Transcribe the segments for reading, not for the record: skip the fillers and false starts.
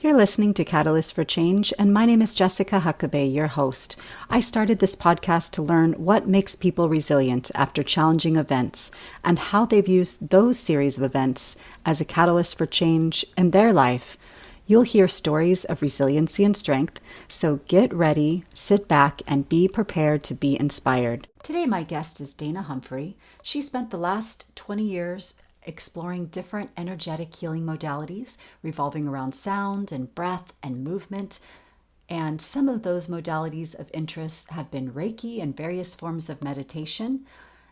You're listening to Catalyst for Change, and my name is Jessica Huckabee, your host. I started this podcast to learn what makes people resilient after challenging events and how they've used those series of events as a catalyst for change in their life. You'll hear stories of resiliency and strength, so get ready, sit back, and be prepared to be inspired. Today, my guest is Dana Humphrey. She spent the last 20 years exploring different energetic healing modalities revolving around sound and breath and movement. And some of those modalities of interest have been Reiki and various forms of meditation,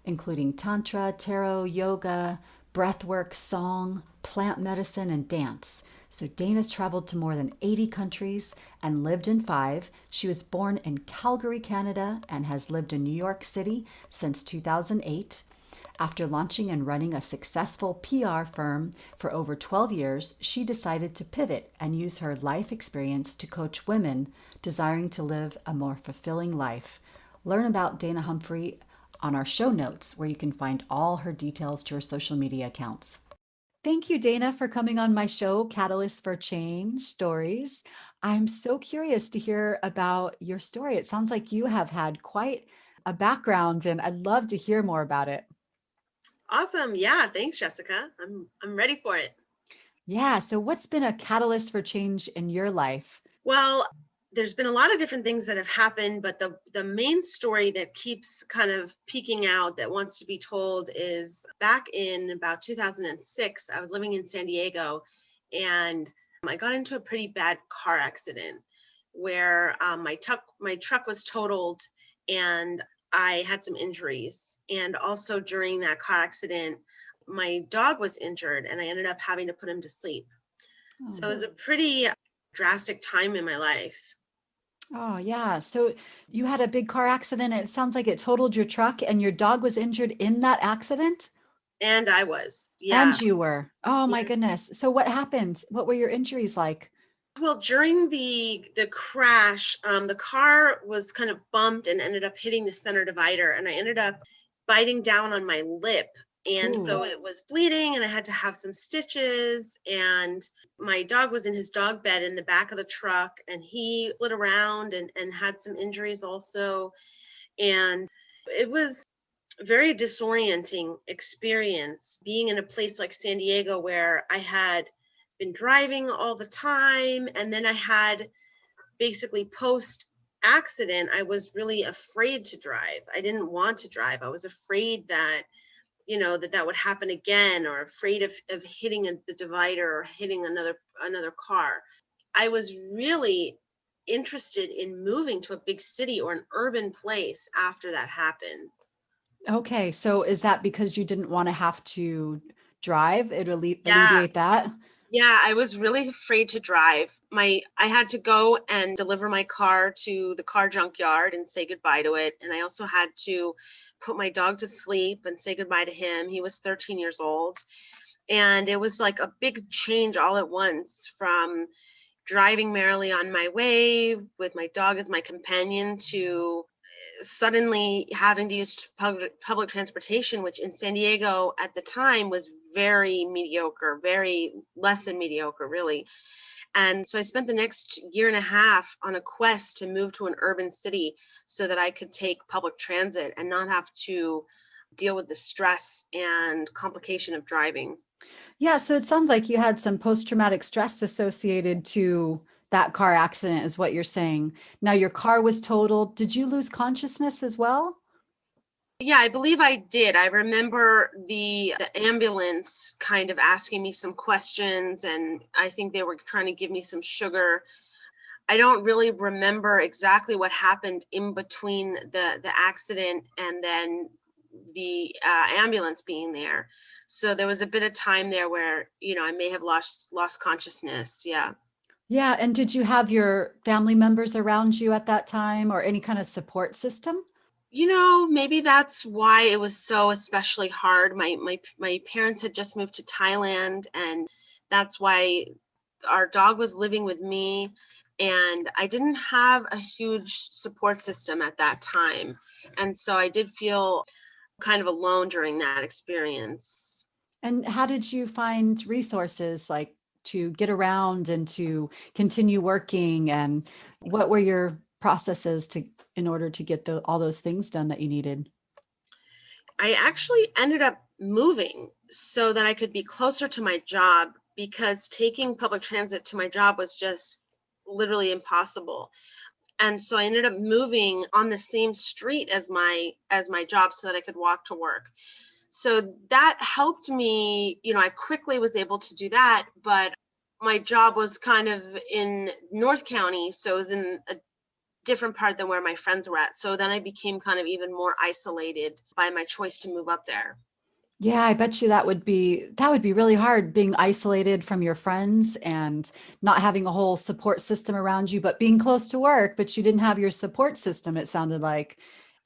including Tantra, Tarot, yoga, breathwork, song, plant medicine, and dance. So Dana's traveled to more than 80 countries and lived in 5. She was born in Calgary, Canada, and has lived in New York City since 2008. After launching and running a successful PR firm for over 12 years, she decided to pivot and use her life experience to coach women desiring to live a more fulfilling life. Learn about Dana Humphrey on our show notes, where you can find all her details to her social media accounts. Thank you, Dana, for coming on my show, Catalyst for Change Stories. I'm so curious to hear about your story. It sounds like you have had quite a background, and I'd love to hear more about it. Awesome. Yeah, thanks, Jessica. I'm ready for it. Yeah. So what's been a catalyst for change in your life? Well, there's been a lot of different things that have happened, but the main story that keeps kind of peeking out that wants to be told is back in about 2006, I was living in San Diego and I got into a pretty bad car accident where my truck was totaled and I had some injuries. And also during that car accident, my dog was injured and I ended up having to put him to sleep. So it was a pretty drastic time in my life. Oh, yeah. So you had a big car accident. And it sounds like it totaled your truck and your dog was injured in that accident. And I was, yeah. And you were. Oh, my Yeah. goodness. So what happened? What were your injuries like? Well, during the crash, the car was kind of bumped and ended up hitting the center divider, and I ended up biting down on my lip. And so Ooh. it was bleeding, and I had to have some stitches. And my dog was in his dog bed in the back of the truck, and he slid around and had some injuries also. And it was a very disorienting experience being in a place like San Diego where I had been driving all the time. And then I had basically post accident, I was really afraid to drive. I didn't want to drive. I was afraid that, that would happen again, or afraid of hitting the divider or hitting another car. I was really interested in moving to a big city or an urban place after that happened. Okay. So is that because you didn't want to have to drive? It Yeah. alleviate that? Yeah, I was really afraid to drive. I had to go and deliver my car to the car junkyard and say goodbye to it. And I also had to put my dog to sleep and say goodbye to him. He was 13 years old. And it was like a big change all at once, from driving merrily on my way with my dog as my companion to suddenly having to use public transportation, which in San Diego at the time was very mediocre, very less than mediocre, really. And so I spent the next year and a half on a quest to move to an urban city so that I could take public transit and not have to deal with the stress and complication of driving. Yeah. So it sounds like you had some post-traumatic stress associated to that car accident, is what you're saying. Now your car was totaled. Did you lose consciousness as well? Yeah, I believe I did. I remember the ambulance kind of asking me some questions, and I think they were trying to give me some sugar. I don't really remember exactly what happened in between the accident and then the ambulance being there. So there was a bit of time there where I may have lost consciousness. Yeah. Yeah. And did you have your family members around you at that time or any kind of support system? Maybe that's why it was so especially hard. My parents had just moved to Thailand, and that's why our dog was living with me, and I didn't have a huge support system at that time. And so I did feel kind of alone during that experience. And how did you find resources like to get around and to continue working? And what were your processes to in order to get all those things done that you needed? I actually ended up moving so that I could be closer to my job because taking public transit to my job was just literally impossible. And so I ended up moving on the same street as my job so that I could walk to work. So that helped me, I quickly was able to do that, but my job was kind of in North County, so it was in a different part than where my friends were at. So then I became kind of even more isolated by my choice to move up there. Yeah, I bet you that would be really hard being isolated from your friends and not having a whole support system around you, but being close to work, but you didn't have your support system, it sounded like.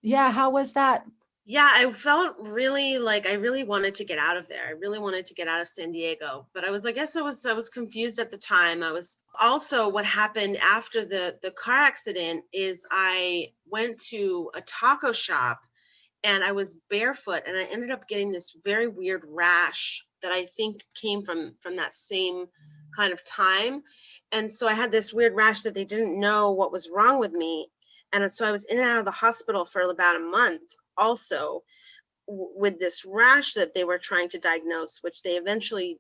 Yeah, how was that? Yeah, I felt really like I really wanted to get out of there. I really wanted to get out of San Diego, but I guess I was confused at the time. I was also what happened after the car accident is I went to a taco shop and I was barefoot and I ended up getting this very weird rash that I think came from that same kind of time. And so I had this weird rash that they didn't know what was wrong with me. And so I was in and out of the hospital for about a month also with this rash that they were trying to diagnose, which they eventually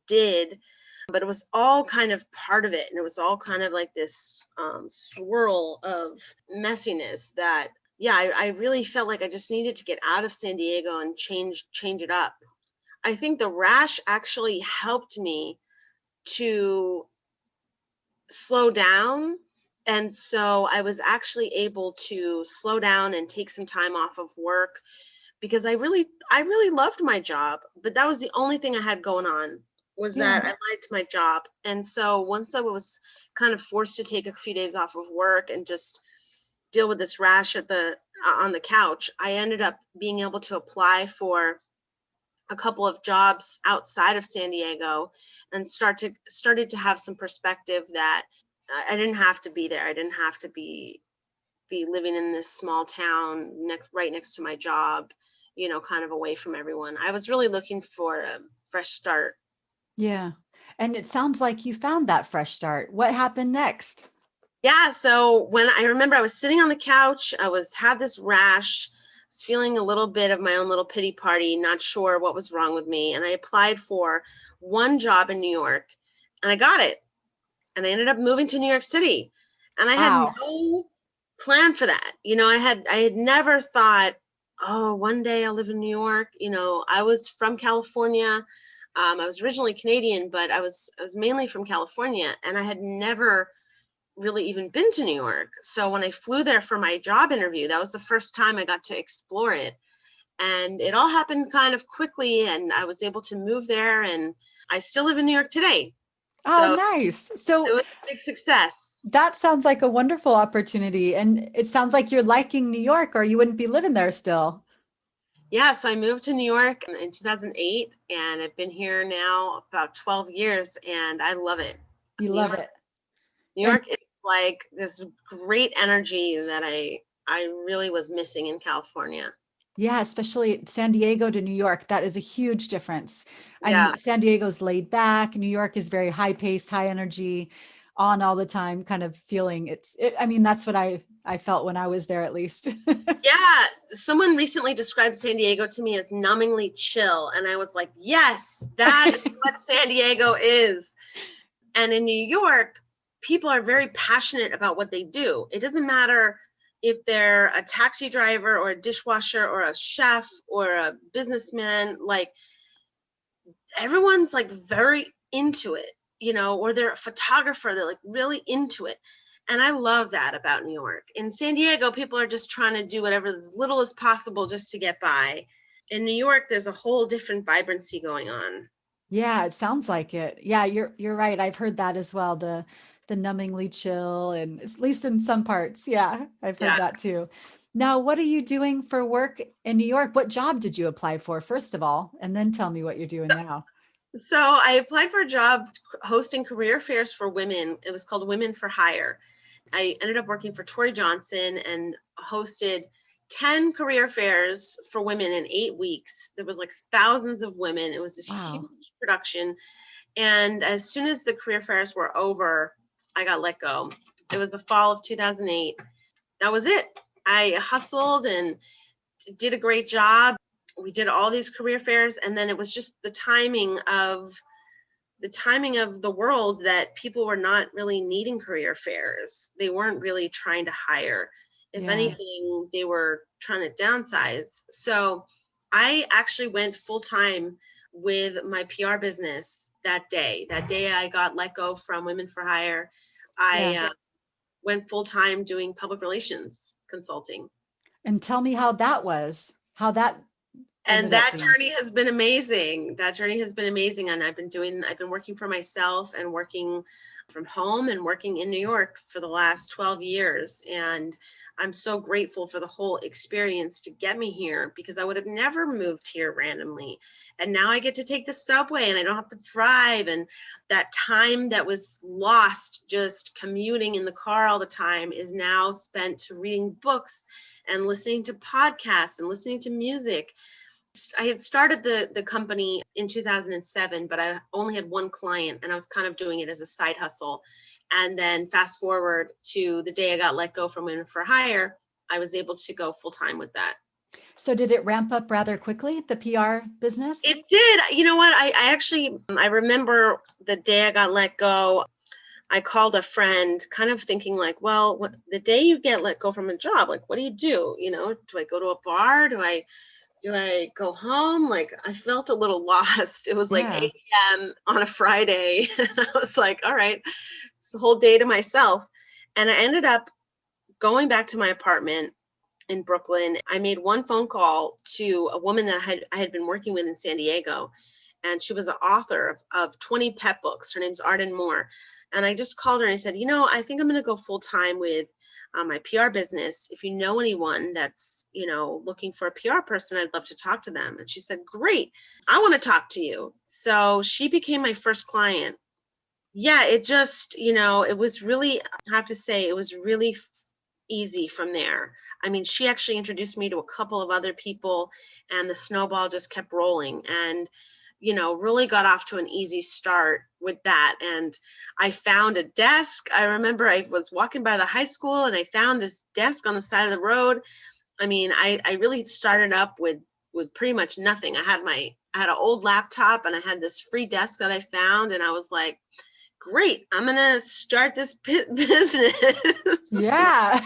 did, but it was all kind of part of it. And it was all kind of like this swirl of messiness that, yeah, I really felt like I just needed to get out of San Diego and change it up. I think the rash actually helped me to slow down. And so I was actually able to slow down and take some time off of work because I really loved my job, but that was the only thing I had going on was Yeah. that I liked my job. And so once I was kind of forced to take a few days off of work and just deal with this rash at the on the couch, I ended up being able to apply for a couple of jobs outside of San Diego and started to have some perspective that I didn't have to be there. I didn't have to be living in this small town right next to my job, kind of away from everyone. I was really looking for a fresh start. Yeah. And it sounds like you found that fresh start. What happened next? Yeah, so when I remember I was sitting on the couch, had this rash, was feeling a little bit of my own little pity party, not sure what was wrong with me, and I applied for one job in New York and I got it. And I ended up moving to New York City. And I had Wow. no plan for that. I had never thought, oh, one day I'll live in New York. I was from California. I was originally Canadian, but I was mainly from California, and I had never really even been to New York. So when I flew there for my job interview, that was the first time I got to explore it. And it all happened kind of quickly, and I was able to move there, and I still live in New York today. Oh, So nice. it So was a big success. that sounds like a wonderful opportunity. And it sounds like you're liking New York, or you wouldn't be living there still. Yeah, so I moved to New York in 2008, and I've been here now about 12 years, and I love it. You New love York, it. New And York is like this great energy that I really was missing in California. yeah, especially San Diego to New York, that is a huge difference. I Yeah, mean, San Diego's laid back, New York is very high paced, high energy, on all the time kind of feeling. I mean, that's what I felt when I was there at least. yeah. Someone recently described San Diego to me as numbingly chill, and I was like, yes, that is what San Diego is. And in New York, people are very passionate about what they do. It doesn't matter if they're a taxi driver or a dishwasher or a chef or a businessman, like everyone's like very into it, or they're a photographer, they're like really into it. And I love that about New York. In San Diego, people are just trying to do whatever as little as possible just to get by. In New York, there's a whole different vibrancy going on. Yeah, it sounds like it. Yeah, you're right. I've heard that as well. The numbingly chill, and at least in some parts. Yeah, I've heard Yeah. that too. Now, what are you doing for work in New York? What job did you apply for, first of all, and then tell me what you're doing now? So I applied for a job hosting career fairs for women. It was called Women for Hire. I ended up working for Tori Johnson and hosted 10 career fairs for women in 8 weeks. There was like thousands of women. It was this Wow. huge production. And as soon as the career fairs were over, I got let go. It was the fall of 2008. That was it. I hustled and did a great job. We did all these career fairs, and then it was just the timing of the world that people were not really needing career fairs. They weren't really trying to hire. If Yeah. anything, they were trying to downsize. So I actually went full time with my PR business that day. That day I got let go from Women for Hire. I Yeah. went full time doing public relations consulting. And tell me how that was, how that And ended up that being. journey has been amazing. That journey has been amazing. And I've been working for myself and working from home and working in New York for the last 12 years. And I'm so grateful for the whole experience to get me here, because I would have never moved here randomly. And now I get to take the subway and I don't have to drive. And that time that was lost just commuting in the car all the time is now spent reading books and listening to podcasts and listening to music. I had started the company in 2007, but I only had one client and I was kind of doing it as a side hustle. And then fast forward to the day I got let go from Women for Hire, I was able to go full time with that. So did it ramp up rather quickly, the PR business? It did. You know what? I actually, I remember the day I got let go, I called a friend kind of thinking like, well, the day you get let go from a job, like, what do you do? Do I go to a bar? Do I go home? Like, I felt a little lost. It was like Yeah. 8 p.m. on a Friday. And I was like, all right, it's the whole day to myself. And I ended up going back to my apartment in Brooklyn. I made one phone call to a woman that I had been working with in San Diego. And she was an author of 20 pet books. Her name's Arden Moore. And I just called her and I said, I think I'm going to go full time with my PR business. If you know anyone that's, looking for a PR person, I'd love to talk to them. And she said, great, I want to talk to you. So she became my first client. Yeah, it just, it was really, I have to say, it was really easy from there. I mean, she actually introduced me to a couple of other people, and the snowball just kept rolling. And really got off to an easy start with that. And I found a desk. I remember I was walking by the high school and I found this desk on the side of the road. I mean, I really started up with pretty much nothing. I had an old laptop and I had this free desk that I found, and I was like, great, I'm gonna start this business. Yeah.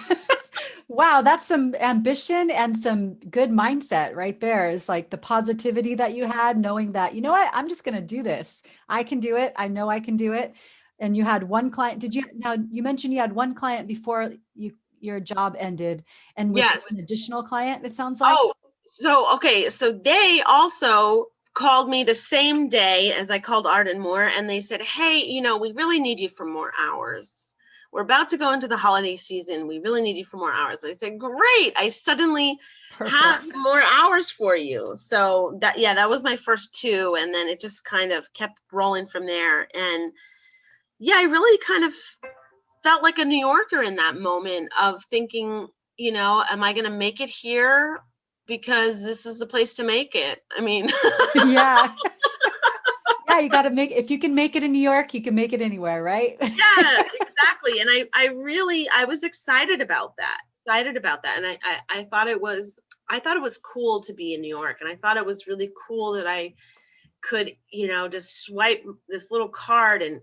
Wow, that's some ambition and some good mindset right there. Is like the positivity that you had, knowing that, you know what, I'm just going to do this. I can do it. I know I can do it. And you had one client. Now you mentioned you had one client before your job ended, and was there Yes. an additional client, it sounds like? Oh, so okay. So they also called me the same day as I called Arden Moore, and they said, hey, we really need you for more hours. We're about to go into the holiday season. We really need you for more hours. I said, great. I suddenly have Perfect. more hours for you. So that was my first two. And then it just kind of kept rolling from there. And yeah, I really kind of felt like a New Yorker in that moment of thinking, am I going to make it here? Because this is the place to make it. I mean, Yeah. Yeah, you got to if you can make it in New York, you can make it anywhere, right? yeah, exactly. And I was excited about that. And I thought it was cool to be in New York. And I thought it was really cool that I could, just swipe this little card and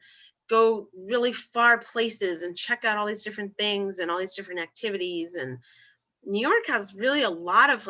go really far places and check out all these different things and all these different activities. And New York has really a lot of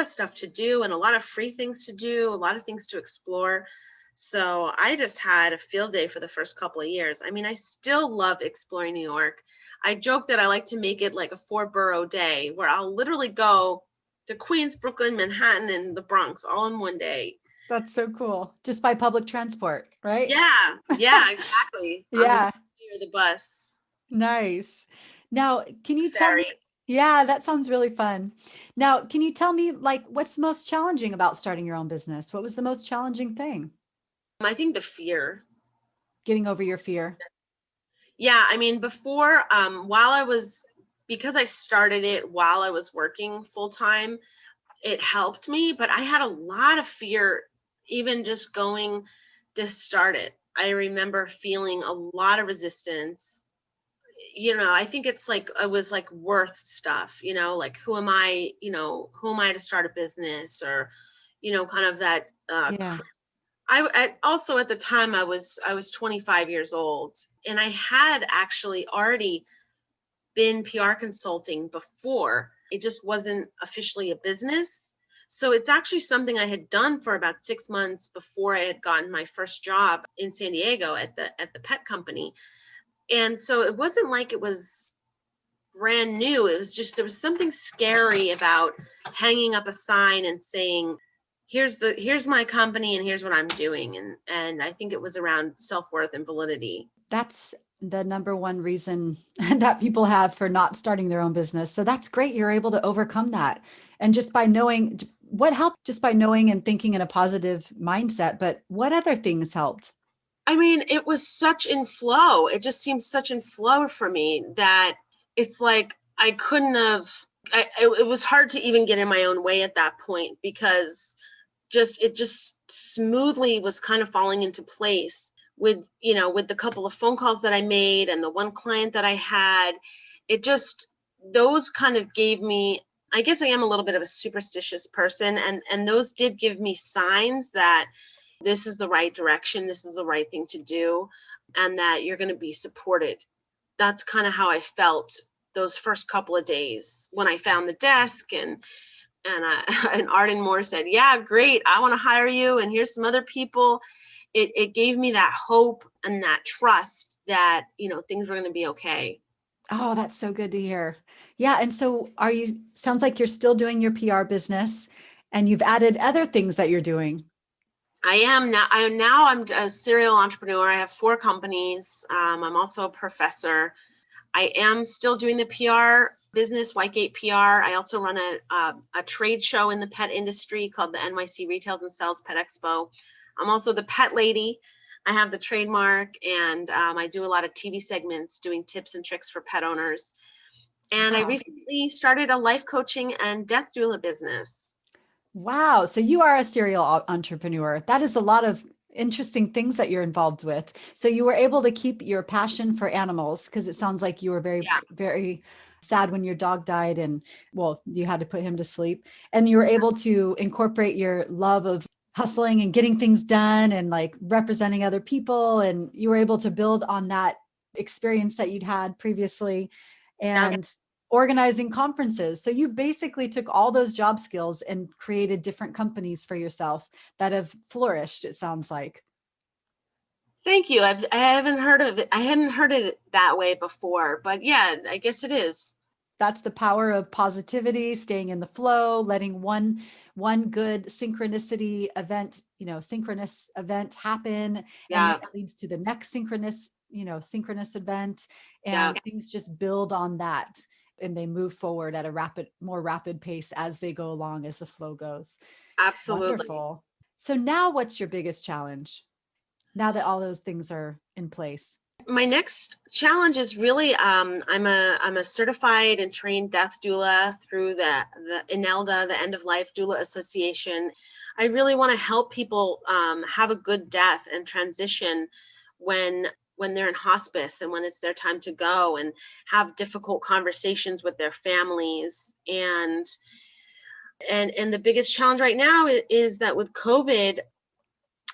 stuff to do and a lot of free things to do, a lot of things to explore. So I just had a field day for the first couple of years. I mean, I still love exploring New York. I joke that I like to make it like a 4-borough day where I'll literally go to Queens, Brooklyn, Manhattan, and the Bronx all in one day. That's so cool. Just by public transport, right? Yeah, exactly. On the Yeah. subway or the bus, Nice. Now, can the you tell me? ferry. Yeah, that sounds really fun. Now, can you tell me, like, what's most challenging about starting your own business? What was the most challenging thing? I think the fear. Getting over your fear. Yeah, I mean, before, because I started it while I was working full time, it helped me, but I had a lot of fear, even just going to start it. I remember feeling a lot of resistance. I think it's like it was like worth stuff, like who am I to start a business, or kind of that Yeah. I also at the time I was 25 years old, and I had actually already been PR consulting before. It just wasn't officially a business. So it's actually something I had done for about 6 months before I had gotten my first job in San Diego at the pet company. And so it wasn't like it was brand new. It was just there was something scary about hanging up a sign and saying, here's my company and here's what I'm doing. And I think it was around self-worth and validity. That's the number one reason that people have for not starting their own business. So that's great. You're able to overcome that. And just by knowing what helped, just by knowing and thinking in a positive mindset, but what other things helped? I mean, it was such in flow. It just seemed such in flow for me that it's like I couldn't have. It was hard to even get in my own way at that point, because it just smoothly was kind of falling into place with the couple of phone calls that I made and the one client that I had. It just those kind of gave me. I guess I am a little bit of a superstitious person, and those did give me signs that this is the right direction, this is the right thing to do, and that you're going to be supported. That's kind of how I felt those first couple of days when I found the desk, and Arden Moore said, "Yeah, great, I want to hire you, and here's some other people." It gave me that hope and that trust that things were going to be okay. Oh, that's so good to hear. Yeah. And so sounds like you're still doing your PR business and you've added other things that you're doing. I am now. I'm a serial entrepreneur. I have 4 companies. I'm also a professor. I am still doing the PR business, Whitegate PR. I also run a trade show in the pet industry called the NYC Retails and Sales Pet Expo. I'm also the pet lady. I have the trademark, and I do a lot of TV segments doing tips and tricks for pet owners. And I Wow. recently started a life coaching and death doula business. Wow. So you are a serial entrepreneur. That is a lot of interesting things that you're involved with. So you were able to keep your passion for animals because it sounds like you were very, Yeah, very sad when your dog died and, well, you had to put him to sleep. And you were able to incorporate your love of hustling and getting things done and like representing other people. And you were able to build on that experience that you'd had previously. yeah, And organizing conferences. So you basically took all those job skills and created different companies for yourself that have flourished, it sounds like. thank you. I haven't heard of it. I hadn't heard it that way before, but yeah, I guess it is. That's the power of positivity, staying in the flow, letting one good synchronous event happen, and then Yeah, that leads to the next synchronous event, yeah, and things just build on that and they move forward at a more rapid pace as they go along as the flow goes. absolutely. Wonderful. So now what's your biggest challenge now that all those things are in place? My next challenge is really I'm a certified and trained death doula through the INELDA, the End of Life Doula Association. I really want to help people have a good death and transition when they're in hospice and when it's their time to go, and have difficult conversations with their families. And the biggest challenge right now is that with COVID,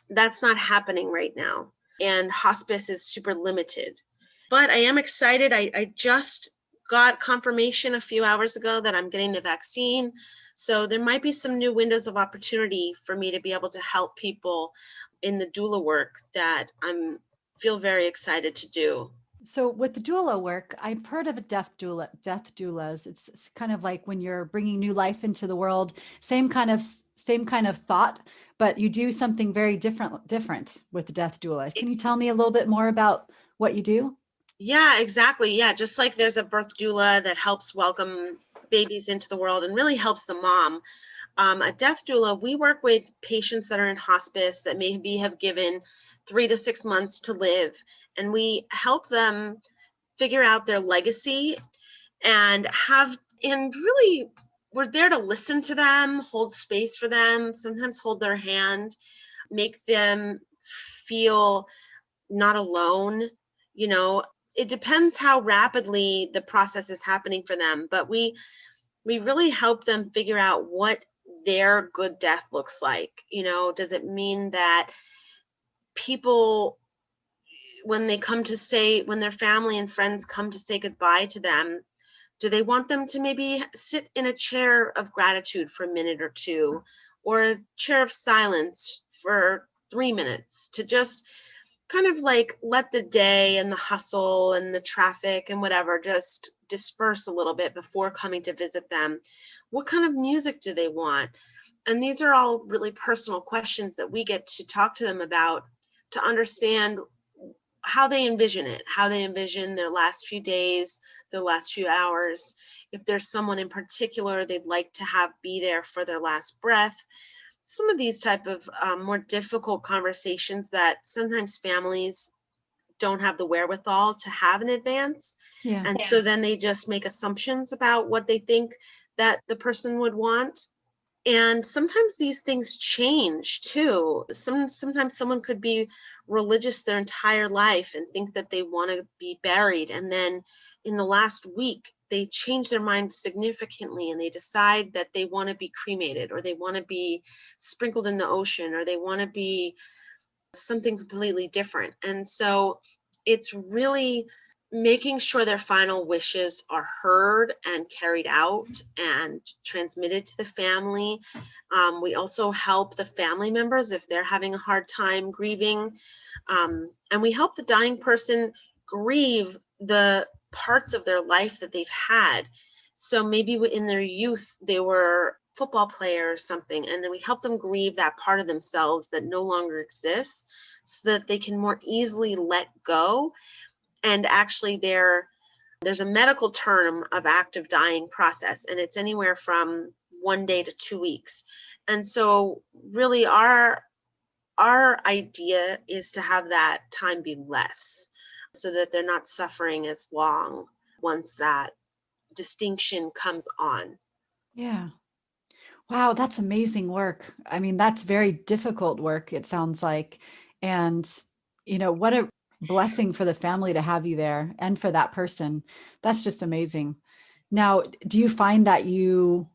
that's not happening right now, and hospice is super limited. But I am excited. I just got confirmation a few hours ago that I'm getting the vaccine, so there might be some new windows of opportunity for me to be able to help people in the doula work that I'm feel very excited to do. So with the doula work, I've heard of a death doulas. It's kind of like when you're bringing new life into the world, same kind of thought, but you do something very different with the death doula. Can you tell me a little bit more about what you do? Yeah, exactly. Yeah, just like there's a birth doula that helps welcome babies into the world and really helps the mom. A death doula, we work with patients that are in hospice that maybe have given 3 to 6 months to live, and we help them figure out their legacy and really we're there to listen to them, hold space for them, sometimes hold their hand, make them feel not alone. You know, it depends how rapidly the process is happening for them, but we really help them figure out what their good death looks like. You know, does it mean that people, when their family and friends come to say goodbye to them, do they want them to maybe sit in a chair of gratitude for a minute or two, or a chair of silence for 3 minutes, to just kind of like let the day and the hustle and the traffic and whatever just disperse a little bit before coming to visit them? What kind of music do they want? And these are all really personal questions that we get to talk to them about, to understand how they envision it, how they envision their last few days, their last few hours. If there's someone in particular they'd like to have be there for their last breath. Some of these type of more difficult conversations that sometimes families don't have the wherewithal to have in advance. Yeah. And so then they just make assumptions about what they think that the person would want. And sometimes these things change too. Sometimes someone could be religious their entire life and think that they want to be buried, and then in the last week they change their mind significantly and they decide that they want to be cremated, or they want to be sprinkled in the ocean, or they want to be something completely different. And so it's really making sure their final wishes are heard and carried out and transmitted to the family. We also help the family members if they're having a hard time grieving. And we help the dying person grieve the parts of their life that they've had. So maybe in their youth, they were a football player or something, and then we help them grieve that part of themselves that no longer exists, so that they can more easily let go. And actually there's a medical term of active dying process, and it's anywhere from 1 day to 2 weeks. And so really our idea is to have that time be less, so that they're not suffering as long once that distinction comes on. Yeah. Wow, that's amazing work. I mean, that's very difficult work, it sounds like. And, what a blessing for the family to have you there and for that person. That's just amazing. Now, do you find that you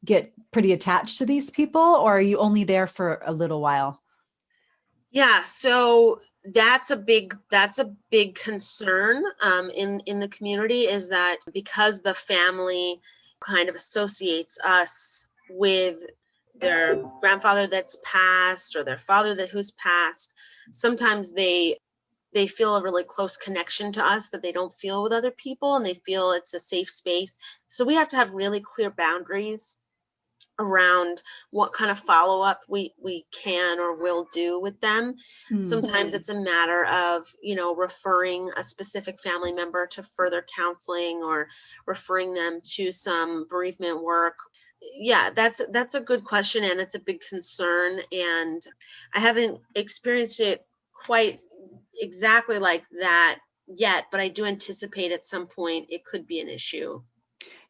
get pretty attached to these people, or are you only there for a little while? Yeah, so that's a big concern in the community, is that because the family kind of associates us with their grandfather that's passed, or their father who's passed, sometimes they feel a really close connection to us that they don't feel with other people, and they feel it's a safe space. So we have to have really clear boundaries around what kind of follow-up we can or will do with them. Mm, Sometimes it's a matter of, referring a specific family member to further counseling, or referring them to some bereavement work. Yeah, that's a good question, and it's a big concern, and I haven't experienced it quite exactly like that yet, but I do anticipate at some point it could be an issue.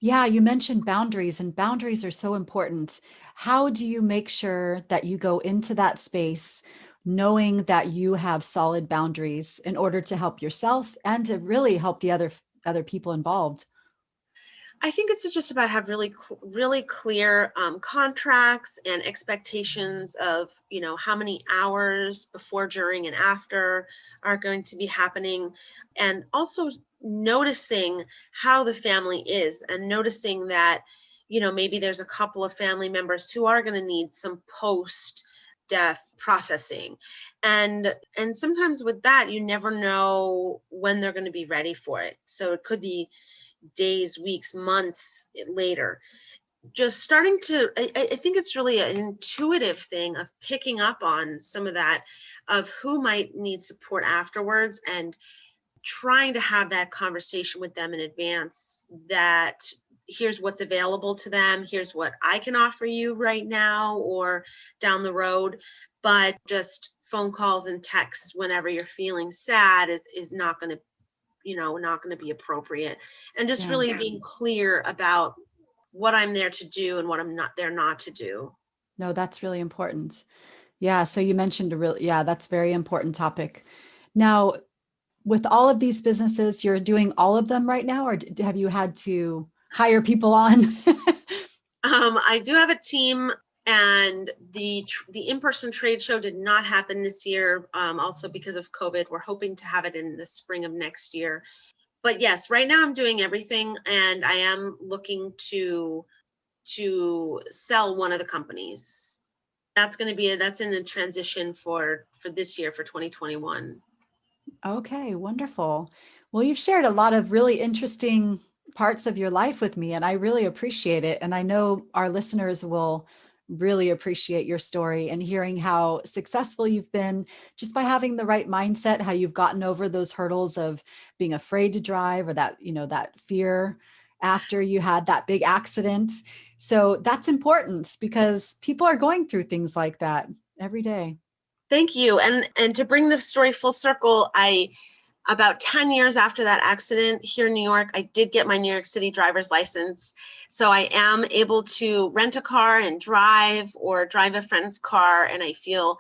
yeah, you mentioned boundaries, and boundaries are so important. How do you make sure that you go into that space knowing that you have solid boundaries in order to help yourself and to really help the other people involved? I think it's just about have really clear contracts and expectations of, how many hours before, during, and after are going to be happening, and also noticing how the family is, and noticing that, maybe there's a couple of family members who are going to need some post death processing, and sometimes with that you never know when they're going to be ready for it, so it could be days, weeks, months later. Just starting to, I think it's really an intuitive thing of picking up on some of that, of who might need support afterwards, and trying to have that conversation with them in advance, that here's what's available to them, here's what I can offer you right now or down the road. But just phone calls and texts whenever you're feeling sad is not going to, not going to be appropriate. And just Yeah. really being clear about what I'm there to do and what I'm not there not to do. No, that's really important. Yeah. So you mentioned that's a very important topic. Now, with all of these businesses, you're doing all of them right now, or have you had to hire people on? I do have a team, and the in-person trade show did not happen this year, also because of COVID. We're hoping to have it in the spring of next year. But yes, right now I'm doing everything, and I am looking to sell one of the companies. That's in the transition for this year, for 2021. Okay, wonderful. Well, you've shared a lot of really interesting parts of your life with me, and I really appreciate it. And I know our listeners will really appreciate your story and hearing how successful you've been just by having the right mindset, how you've gotten over those hurdles of being afraid to drive or that fear after you had that big accident. So that's important because people are going through things like that every day. Thank you. And to bring the story full circle, about 10 years after that accident here in New York, I did get my New York City driver's license. So I am able to rent a car and drive, or drive a friend's car, and I feel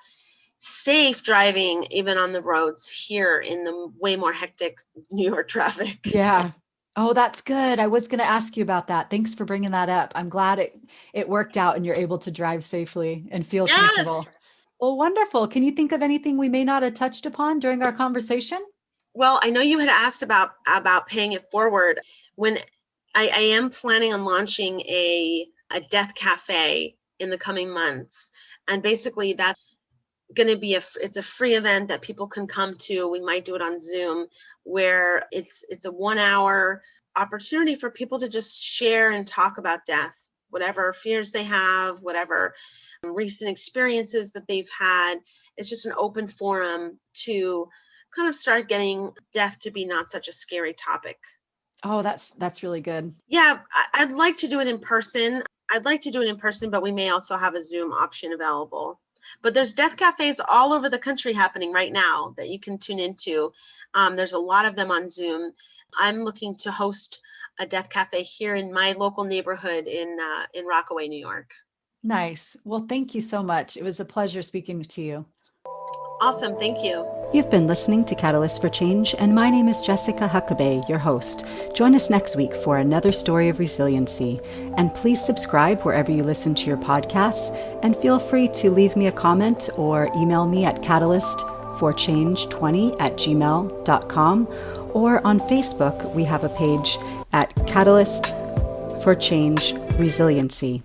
safe driving even on the roads here in the way more hectic New York traffic. Yeah. Oh, that's good. I was going to ask you about that. Thanks for bringing that up. I'm glad it worked out and you're able to drive safely and feel comfortable. Yes. Well, wonderful. Can you think of anything we may not have touched upon during our conversation? Well, I know you had asked about paying it forward. When I am planning on launching a death cafe in the coming months, and basically that's going to be it's a free event that people can come to. We might do it on Zoom, where it's a 1 hour opportunity for people to just share and talk about death, whatever fears they have, whatever recent experiences that they've had. It's just an open forum to kind of start getting death to be not such a scary topic. Oh, that's really good. Yeah, I'd like to do it in person. I'd like to do it in person, but we may also have a Zoom option available. But there's death cafes all over the country happening right now that you can tune into. There's a lot of them on Zoom. I'm looking to host a death cafe here in my local neighborhood in Rockaway, New York. Nice. Well, thank you so much. It was a pleasure speaking to you. Awesome, thank you. You've been listening to Catalyst for Change, and my name is Jessica Huckabee, your host. Join us next week for another story of resiliency. And please subscribe wherever you listen to your podcasts, and feel free to leave me a comment or email me at catalystforchange20@gmail.com, or on Facebook, we have a page at Catalyst for Change Resiliency.